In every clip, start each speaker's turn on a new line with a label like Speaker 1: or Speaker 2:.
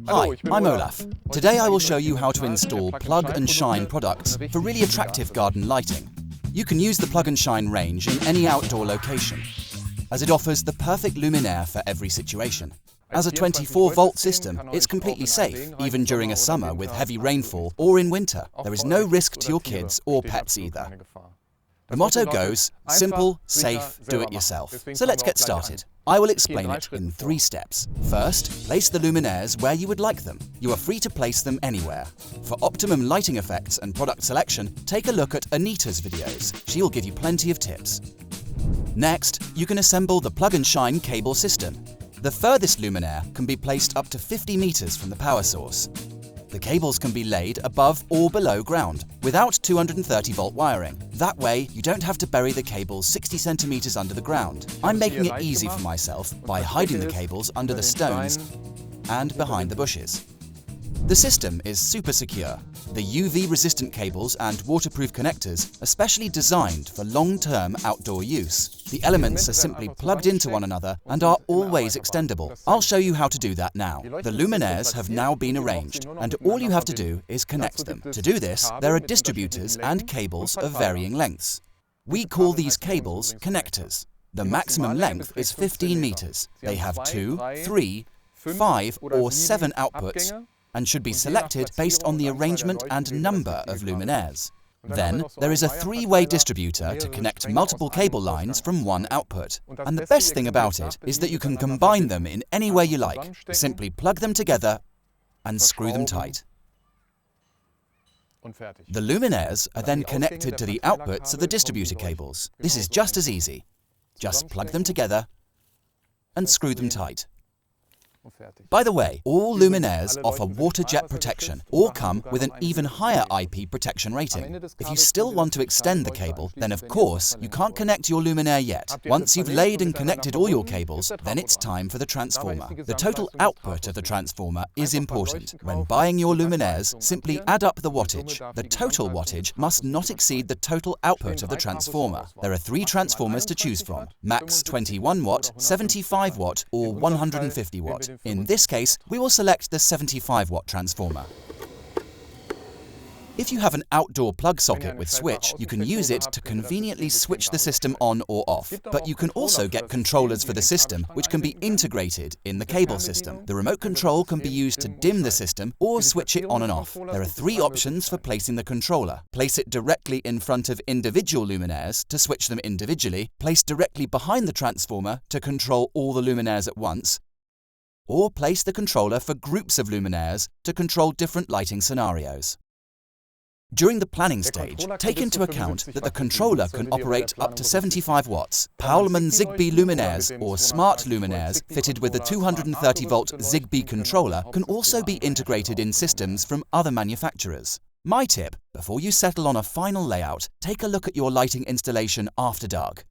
Speaker 1: Hi, I'm Olaf. Today I will show you how to install Plug & Shine products for really attractive garden lighting. You can use the Plug & Shine range in any outdoor location, as it offers the perfect luminaire for every situation. As a 24-volt system, it's completely safe, even during a summer with heavy rainfall or in winter. There is no risk to your kids or pets either. The motto goes, simple, safe, do it yourself. So let's get started. I will explain it in 3 steps. First, place the luminaires where you would like them. You are free to place them anywhere. For optimum lighting effects and product selection, take a look at Anita's videos. She'll give you plenty of tips. Next, you can assemble the Plug & Shine cable system. The furthest luminaire can be placed up to 50 meters from the power source. The cables can be laid above or below ground, without 230-volt wiring. That way, you don't have to bury the cables 60 centimeters under the ground. I'm making it easy for myself by hiding the cables under the stones and behind the bushes. The system is super secure. The UV-resistant cables and waterproof connectors are specially designed for long-term outdoor use. The elements are simply plugged into one another and are always extendable. I'll show you how to do that now. The luminaires have now been arranged, and all you have to do is connect them. To do this, there are distributors and cables of varying lengths. We call these cables connectors. The maximum length is 15 meters. They have 2, 3, 5, or 7 outputs, and should be selected based on the arrangement and number of luminaires. Then, there is a 3-way distributor to connect multiple cable lines from one output. And the best thing about it is that you can combine them in any way you like. Simply plug them together and screw them tight. The luminaires are then connected to the outputs of the distributor cables. This is just as easy. Just plug them together and screw them tight. By the way, all luminaires offer water jet protection or come with an even higher IP protection rating. If you still want to extend the cable, then of course you can't connect your luminaire yet. Once you've laid and connected all your cables, then it's time for the transformer. The total output of the transformer is important. When buying your luminaires, simply add up the wattage. The total wattage must not exceed the total output of the transformer. There are 3 transformers to choose from: max 21 watt, 75 watt or 150 watt. In this case, we will select the 75-watt transformer. If you have an outdoor plug socket with switch, you can use it to conveniently switch the system on or off. But you can also get controllers for the system, which can be integrated in the cable system. The remote control can be used to dim the system or switch it on and off. There are 3 options for placing the controller. Place it directly in front of individual luminaires to switch them individually, place directly behind the transformer to control all the luminaires at once, or place the controller for groups of luminaires to control different lighting scenarios. During the planning stage, take into account that the controller can operate up to 75 watts. Paulmann Zigbee luminaires or smart luminaires fitted with a 230-volt Zigbee controller can also be integrated in systems from other manufacturers. My tip: before you settle on a final layout, take a look at your lighting installation after dark.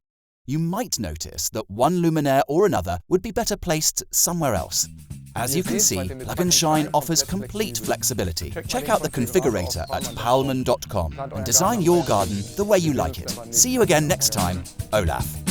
Speaker 1: You might notice that one luminaire or another would be better placed somewhere else. As you can see, Plug & Shine offers complete flexibility. Check out the configurator at Paulmann.com and design your garden the way you like it. See you again next time. Olaf.